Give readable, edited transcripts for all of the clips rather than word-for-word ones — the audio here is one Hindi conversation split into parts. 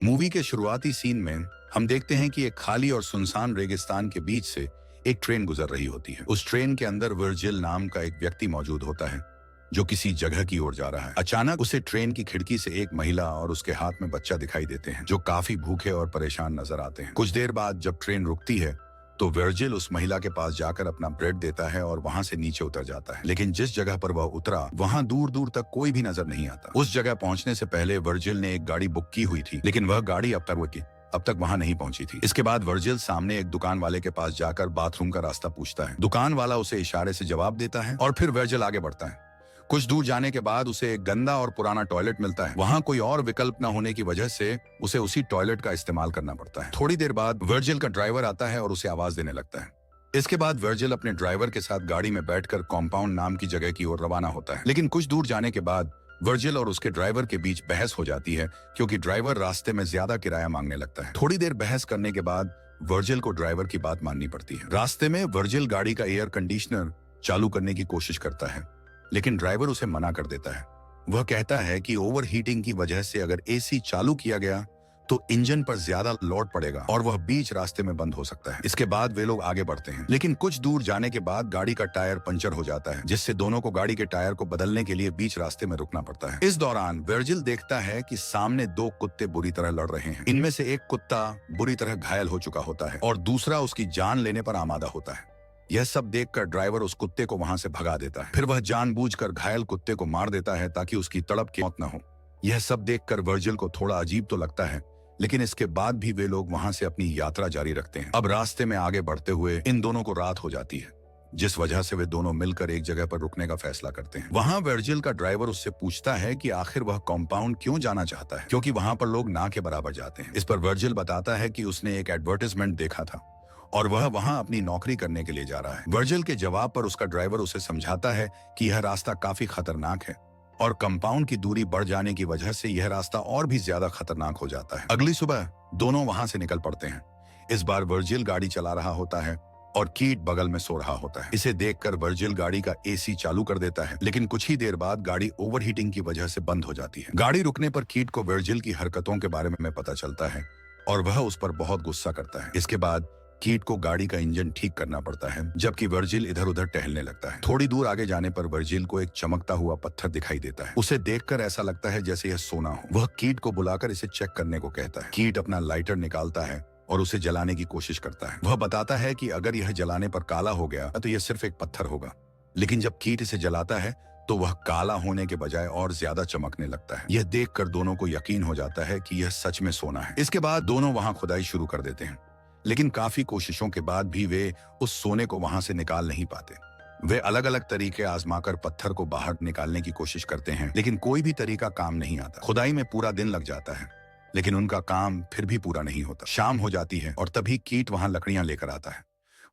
मूवी के शुरुआती सीन में हम देखते हैं कि एक खाली और सुनसान रेगिस्तान के बीच से एक ट्रेन गुजर रही होती है। उस ट्रेन के अंदर वर्जिल नाम का एक व्यक्ति मौजूद होता है जो किसी जगह की ओर जा रहा है। अचानक उसे ट्रेन की खिड़की से एक महिला और उसके हाथ में बच्चा दिखाई देते हैं जो काफी भूखे और परेशान नजर आते हैं। कुछ देर बाद जब ट्रेन रुकती है तो वर्जिल उस महिला के पास जाकर अपना ब्रेड देता है और वहां से नीचे उतर जाता है। लेकिन जिस जगह पर वह उतरा वहां दूर दूर तक कोई भी नजर नहीं आता। उस जगह पहुंचने से पहले वर्जिल ने एक गाड़ी बुक की हुई थी, लेकिन वह गाड़ी अब तक वहां नहीं पहुंची थी। इसके बाद वर्जिल सामने एक दुकान वाले के पास जाकर बाथरूम का रास्ता पूछता है। दुकान वाला उसे इशारे से जवाब देता है और फिर वर्जिल आगे बढ़ता है। कुछ दूर जाने के बाद उसे एक गंदा और पुराना टॉयलेट मिलता है। वहां कोई और विकल्प न होने की वजह से उसे उसी टॉयलेट का इस्तेमाल करना पड़ता है। थोड़ी देर बाद वर्जिल का ड्राइवर आता है और उसे आवाज देने लगता है। इसके बाद वर्जिल अपने ड्राइवर के साथ गाड़ी में बैठकर कॉम्पाउंड नाम की जगह की ओर रवाना होता है। लेकिन कुछ दूर जाने के बाद वर्जिल और उसके ड्राइवर के बीच बहस हो जाती है क्योंकि ड्राइवर रास्ते में ज्यादा किराया मांगने लगता है। थोड़ी देर बहस करने के बाद वर्जिल को ड्राइवर की बात माननी पड़ती है। रास्ते में वर्जिल गाड़ी का एयर कंडीशनर चालू करने की कोशिश करता है, लेकिन ड्राइवर उसे मना कर देता है। वह कहता है कि ओवर हीटिंग की वजह से अगर एसी चालू किया गया तो इंजन पर ज्यादा लोड पड़ेगा और वह बीच रास्ते में बंद हो सकता है। इसके बाद वे लोग आगे बढ़ते हैं, लेकिन कुछ दूर जाने के बाद गाड़ी का टायर पंचर हो जाता है, जिससे दोनों को गाड़ी के टायर को बदलने के लिए बीच रास्ते में रुकना पड़ता है। इस दौरान वर्जिल देखता है कि सामने दो कुत्ते बुरी तरह लड़ रहे हैं। इनमें से एक कुत्ता बुरी तरह घायल हो चुका होता है और दूसरा उसकी जान लेने पर आमादा होता है। यह सब देखकर ड्राइवर उस कुत्ते को वहां से भगा देता है। फिर वह जानबूझकर घायल कुत्ते को मार देता है ताकि उसकी तड़प की मौत न हो। यह सब देखकर वर्जिल को थोड़ा अजीब तो लगता है, लेकिन इसके बाद भी वे लोग वहां से अपनी यात्रा जारी रखते हैं। अब रास्ते में आगे बढ़ते हुए इन दोनों को रात हो जाती है, जिस वजह से वे दोनों मिलकर एक जगह पर रुकने का फैसला करते हैं। वहां वर्जिल का ड्राइवर उससे पूछता है कि आखिर वह कॉम्पाउंड क्यों जाना चाहता है, क्योंकि वहां पर लोग ना के बराबर जाते हैं। इस पर वर्जिल बताता है कि उसने एक एडवर्टाइजमेंट देखा था और वह वहां अपनी नौकरी करने के लिए जा रहा है। वर्जिल के जवाब पर उसका ड्राइवर उसे समझाता है कि यह रास्ता काफी खतरनाक है और कंपाउंड की दूरी बढ़ जाने की वजह से यह रास्ता और भी ज्यादा खतरनाक हो जाता है। अगली सुबह दोनों वहां से निकल पड़ते हैं। इस बार वर्जिल गाड़ी चला रहा होता है और कीट बगल में सो रहा होता है। इसे देखकर वर्जिल गाड़ी का एसी चालू कर देता है, लेकिन कुछ ही देर बाद गाड़ी ओवरहीटिंग की वजह से बंद हो जाती है। गाड़ी रुकने पर कीट को वर्जिल की हरकतों के बारे में पता चलता है और वह उस पर बहुत गुस्सा करता है। इसके बाद कीट को गाड़ी का इंजन ठीक करना पड़ता है, जबकि वर्जिल इधर उधर टहलने लगता है। थोड़ी दूर आगे जाने पर वर्जिल को एक चमकता हुआ पत्थर दिखाई देता है। उसे देखकर ऐसा लगता है जैसे यह सोना हो। वह कीट को बुलाकर इसे चेक करने को कहता है। कीट अपना लाइटर निकालता है और उसे जलाने की कोशिश करता है। वह बताता है कि अगर यह जलाने पर काला हो गया तो यह सिर्फ एक पत्थर होगा, लेकिन जब कीट इसे जलाता है तो वह काला होने के बजाय और ज्यादा चमकने लगता है। यह देखकर दोनों को यकीन हो जाता है कि यह सच में सोना है। इसके बाद दोनों वहां खुदाई शुरू कर देते हैं, लेकिन काफी कोशिशों के बाद भी वे उस सोने को वहां से निकाल नहीं पाते। वे अलग अलग तरीके आजमाकर पत्थर को बाहर निकालने की कोशिश करते हैं, लेकिन कोई भी तरीका काम नहीं आता। खुदाई में पूरा दिन लग जाता है, लेकिन उनका काम फिर भी पूरा नहीं होता। शाम हो जाती है और तभी कीट वहां लकड़ियां लेकर आता है।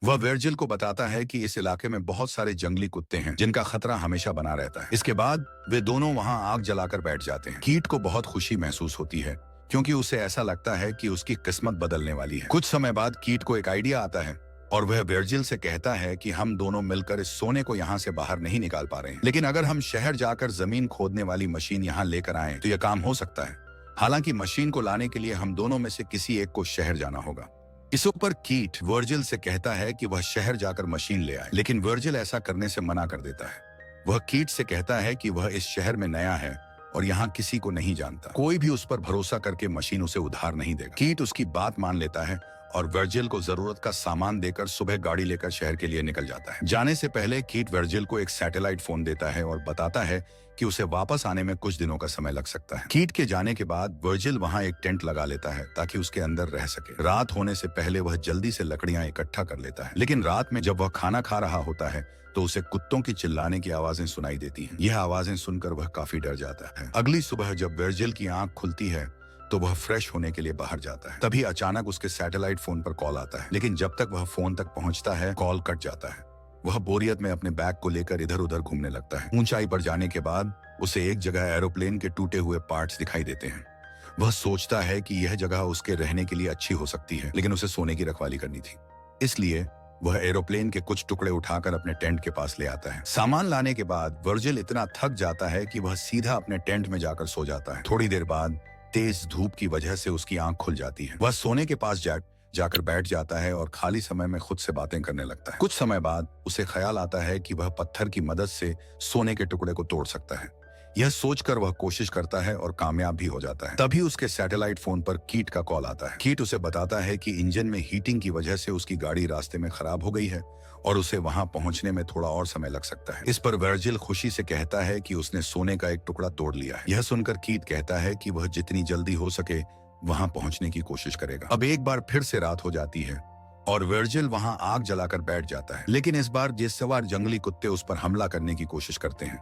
वह वर्जिल को बताता है कि इस इलाके में बहुत सारे जंगली कुत्ते हैं जिनका खतरा हमेशा बना रहता है। इसके बाद वे दोनों वहां आग जलाकर बैठ जाते हैं। कीट को बहुत खुशी महसूस होती है क्योंकि उसे ऐसा लगता है कि उसकी किस्मत बदलने वाली है। कुछ समय बाद कीट को एक आइडिया आता है और वह वर्जिल से कहता है कि हम दोनों मिलकर इस सोने को यहाँ से बाहर नहीं निकाल पा रहे हैं, लेकिन अगर हम शहर जाकर जमीन खोदने वाली मशीन यहाँ लेकर आए तो यह काम हो सकता है। हालांकि मशीन को लाने के लिए हम दोनों में से किसी एक को शहर जाना होगा। इस ऊपर कीट वर्जिल से कहता है कि वह शहर जाकर मशीन ले आए, लेकिन वर्जिल ऐसा करने से मना कर देता है। वह कीट से कहता है कि वह इस शहर में नया है और यहाँ किसी को नहीं जानता। कोई भी उस पर भरोसा करके मशीन उसे उधार नहीं देगा। कीट उसकी बात मान लेता है और वर्जिल को जरूरत का सामान देकर सुबह गाड़ी लेकर शहर के लिए निकल जाता है। जाने से पहले कीट वर्जिल को एक सैटेलाइट फोन देता है और बताता है कि उसे वापस आने में कुछ दिनों का समय लग सकता है। कीट के जाने के बाद वर्जिल वहां एक टेंट लगा लेता है ताकि उसके अंदर रह सके। रात होने से पहले वह जल्दी से लकड़ियां इकट्ठा कर लेता है, लेकिन रात में जब वह खाना खा रहा होता है तो उसे कुत्तों की चिल्लाने की आवाजें सुनाई देती हैं। यह आवाजें सुनकर वह काफी डर जाता है। अगली सुबह जब वर्जिल की आंख खुलती है तो वह फ्रेश होने के लिए बाहर जाता है। तभी अचानक उसके सैटेलाइट फोन पर कॉल आता है, लेकिन जब तक वह फोन तक पहुंचता है कॉल कट जाता है। वह बोरियत में अपने बैग को लेकर इधर उधर घूमने लगता है। ऊंचाई पर जाने के बाद उसे एक जगह एरोप्लेन के टूटे हुए पार्ट्स दिखाई देते हैं। वह सोचता है कि यह जगह उसके रहने के लिए अच्छी हो सकती है, लेकिन उसे सोने की रखवाली करनी थी। इसलिए वह एरोप्लेन के कुछ टुकड़े उठाकर अपने टेंट के पास ले आता है। सामान लाने के बाद वर्जिल इतना थक जाता है कि वह सीधा अपने टेंट में जाकर सो जाता है। थोड़ी देर बाद तेज धूप की वजह से उसकी आंख खुल जाती है। वह सोने के पास जाकर बैठ जाता है और खाली समय में खुद से बातें करने लगता है। कुछ समय बाद उसे ख्याल आता है कि वह पत्थर की मदद से सोने के टुकड़े को तोड़ सकता है। यह सोचकर वह कोशिश करता है और कामयाब भी हो जाता है। तभी उसके सैटेलाइट फोन पर कीट का कॉल आता है। कीट उसे बताता है कि इंजन में हीटिंग की वजह से उसकी गाड़ी रास्ते में खराब हो गई है और उसे वहां पहुंचने में थोड़ा और समय लग सकता है। इस पर वर्जिल खुशी से कहता है कि उसने सोने का एक टुकड़ा तोड़ लिया है। यह सुनकर कीट कहता है कि वह जितनी जल्दी हो सके वहां पहुंचने की कोशिश करेगा। अब एक बार फिर से रात हो जाती है और वर्जिल वहां आग जलाकर बैठ जाता है, लेकिन इस बार जेट सवार जंगली कुत्ते उस पर हमला करने की कोशिश करते हैं।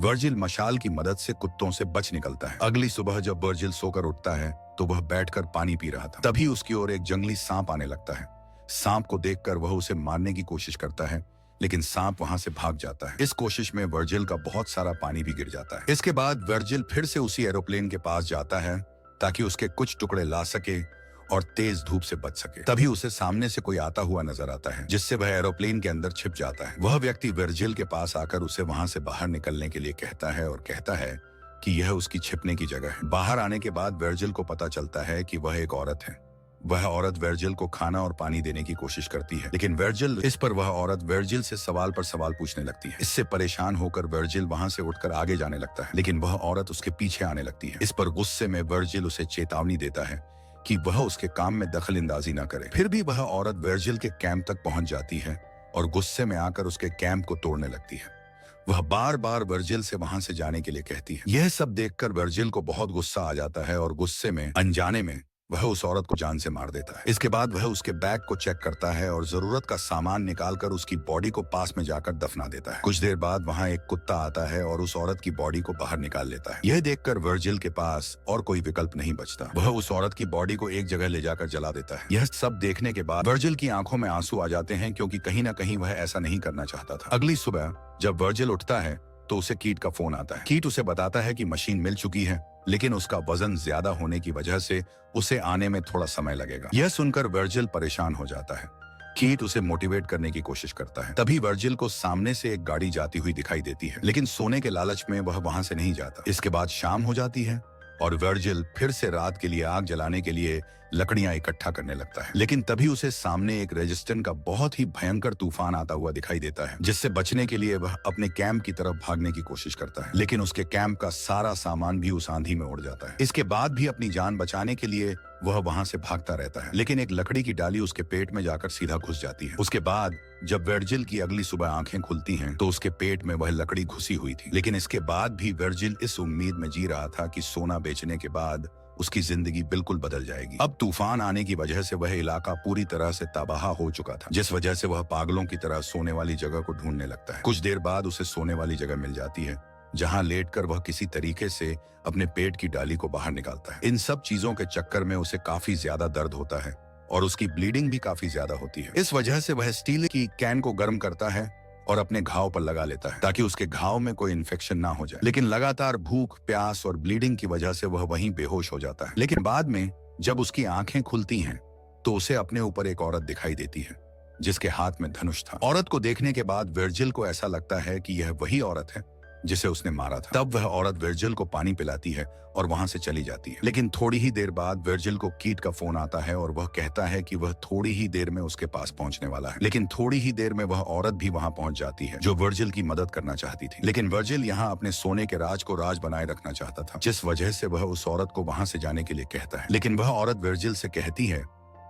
वर्जिल मशाल की मदद से कुत्तों से बच निकलता है। अगली सुबह जब वर्जिल सोकर उठता है तो वह बैठकर पानी पी रहा था। तभी उसकी ओर एक जंगली सांप आने लगता है। सांप को देखकर वह उसे मारने की कोशिश करता है, लेकिन सांप वहां से भाग जाता है। इस कोशिश में वर्जिल का बहुत सारा पानी भी गिर जाता है। इसके बाद वर्जिल फिर से उसी एरोप्लेन के पास जाता है ताकि उसके कुछ टुकड़े ला सके और तेज धूप से बच सके। तभी उसे सामने से कोई आता हुआ नजर आता है, जिससे वह एरोप्लेन के अंदर छिप जाता है। वह व्यक्ति वर्जिल के पास आकर उसे वहां से बाहर निकलने के लिए कहता है और कहता है कि यह उसकी छिपने की जगह है। बाहर आने के बाद वर्जिल को पता चलता है कि वह एक औरत है। वह औरत वर्जिल को खाना और पानी देने की कोशिश करती है, लेकिन इस पर वह औरत वर्जिल से सवाल पर सवाल पूछने लगती है। इससे परेशान होकर वर्जिल वहां से उठकर आगे जाने लगता है, लेकिन वह औरत उसके पीछे आने लगती है। इस पर गुस्से में वर्जिल उसे चेतावनी देता है कि वह उसके काम में दखलंदाजी न करे। फिर भी वह औरत वर्जिल के कैंप तक पहुंच जाती है और गुस्से में आकर उसके कैंप को तोड़ने लगती है। वह बार बार वर्जिल से वहां से जाने के लिए कहती है। यह सब देखकर वर्जिल को बहुत गुस्सा आ जाता है और गुस्से में अनजाने में वह उस औरत को जान से मार देता है। इसके बाद वह उसके बैग को चेक करता है और जरूरत का सामान निकालकर उसकी बॉडी को पास में जाकर दफना देता है। कुछ देर बाद वहां एक कुत्ता आता है और उस औरत की बॉडी को बाहर निकाल लेता है। यह देखकर वर्जिल के पास और कोई विकल्प नहीं बचता। वह उस औरत की बॉडी को एक जगह ले जाकर जला देता है। यह सब देखने के बाद वर्जिल की आंखों में आंसू आ जाते हैं, क्योंकि कहीं ना कहीं वह ऐसा नहीं करना चाहता था। अगली सुबह जब वर्जिल उठता है तो उसे कीट का फोन आता है। कीट उसे बताता है कि मशीन मिल चुकी है, लेकिन उसका वजन ज्यादा होने की वजह से उसे आने में थोड़ा समय लगेगा। यह सुनकर वर्जिल परेशान हो जाता है। कीट उसे मोटिवेट करने की कोशिश करता है। तभी वर्जिल को सामने से एक गाड़ी जाती हुई दिखाई देती है, लेकिन सोने के लालच में वह वहां से नहीं जाता। इसके बाद शाम हो जाती है और वर्जिल फिर से रात के लिए आग जलाने के लिए लकड़ियां इकट्ठा करने लगता है, लेकिन तभी उसे सामने एक रेजिस्टेंट का बहुत ही भयंकर तूफान आता हुआ दिखाई देता है, जिससे बचने के लिए वह अपने कैंप की तरफ भागने की कोशिश करता है, लेकिन उसके कैंप का सारा सामान भी उस आंधी में उड़ जाता है। इसके बाद भी अपनी जान बचाने के लिए वह वहां से भागता रहता है, लेकिन एक लकड़ी की डाली उसके पेट में जाकर सीधा घुस जाती है। उसके बाद जब वर्जिल की अगली सुबह आंखें खुलती हैं तो उसके पेट में वह लकड़ी घुसी हुई थी, लेकिन इसके बाद भी वर्जिल इस उम्मीद में जी रहा था कि सोना बेचने के बाद उसकी जिंदगी बिल्कुल बदल जाएगी। अब तूफान आने की वजह से वह इलाका पूरी तरह से तबाह हो चुका था, जिस वजह से वह पागलों की तरह सोने वाली जगह को ढूंढने लगता है। कुछ देर बाद उसे सोने वाली जगह मिल जाती है, जहां लेटकर वह किसी तरीके से अपने पेट की डाली को बाहर निकालता है। इन सब चीजों के चक्कर में उसे काफी ज्यादा दर्द होता है और उसकी ब्लीडिंग भी काफी ज्यादा होती है। इस वजह से वह स्टील की कैन को गर्म करता है और अपने घाव पर लगा लेता है, ताकि उसके घाव में कोई इन्फेक्शन ना हो जाए। लेकिन लगातार भूख, प्यास और ब्लीडिंग की वजह से वह वहीं बेहोश हो जाता है। लेकिन बाद में जब उसकी आंखें खुलती हैं तो उसे अपने ऊपर एक औरत दिखाई देती है, जिसके हाथ में धनुष था। औरत को देखने के बाद वर्जिल को ऐसा लगता है कि यह वही औरत है जिसे उसने मारा था। तब वह औरत वर्जिल को पानी पिलाती है और वहां से चली जाती है। लेकिन थोड़ी ही देर बाद वर्जिल को कीट का फोन आता है और वह कहता है कि वह थोड़ी ही देर में उसके पास पहुंचने वाला है। लेकिन थोड़ी ही देर में वह औरत भी वहां पहुंच जाती है, जो वर्जिल की मदद करना चाहती थी। लेकिन वर्जिल यहाँ अपने सोने के राज को राज बनाए रखना चाहता था, जिस वजह से वह उस औरत को वहां से जाने के लिए कहता है। लेकिन वह औरत वर्जिल से कहती है,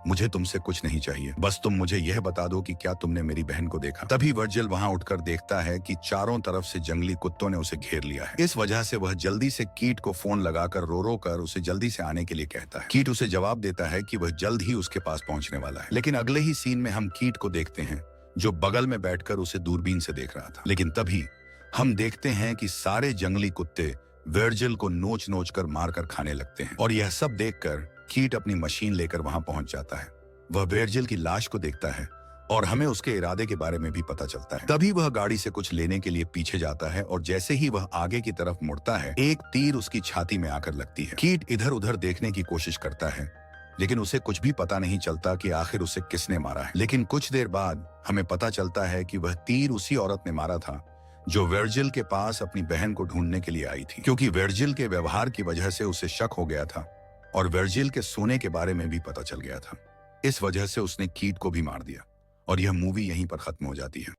मुझे तुमसे कुछ नहीं चाहिए, बस तुम मुझे यह बता दो कि क्या तुमने मेरी बहन को देखा। तभी वर्जिल वहां उठकर देखता है कि चारों तरफ से जंगली कुत्तों ने उसे घेर लिया है। इस वजह से वह जल्दी से कीट को फोन लगाकर रो कर उसे जल्दी से आने के लिए कहता है। कीट उसे जवाब देता है कि वह जल्द ही उसके पास पहुंचने वाला है। लेकिन अगले ही सीन में हम कीट को देखते हैं, जो बगल में बैठकर उसे दूरबीन से देख रहा था। लेकिन तभी हम देखते हैं कि सारे जंगली कुत्ते वर्जिल को नोच नोच कर मारकर खाने लगते हैं, और यह सब देखकर कीट अपनी मशीन लेकर वहां पहुंच जाता है। वह वर्जिल की लाश को देखता है और हमें उसके इरादे के बारे में भी पता चलता है। तभी वह गाड़ी से कुछ लेने के लिए पीछे जाता है और जैसे ही वह आगे की तरफ मुड़ता है, एक तीर उसकी छाती में आकर लगती है। कीट इधर उधर देखने की कोशिश करता है, लेकिन उसे कुछ भी पता नहीं चलता कि आखिर उसे किसने मारा है। लेकिन कुछ देर बाद हमें पता चलता है कि वह तीर उसी औरत ने मारा था जो वर्जिल के पास अपनी बहन को ढूंढने के लिए आई थी, क्योंकि वर्जिल के व्यवहार की वजह से उसे शक हो गया था और वर्जिल के सोने के बारे में भी पता चल गया था। इस वजह से उसने कीट को भी मार दिया और यह मूवी यहीं पर खत्म हो जाती है।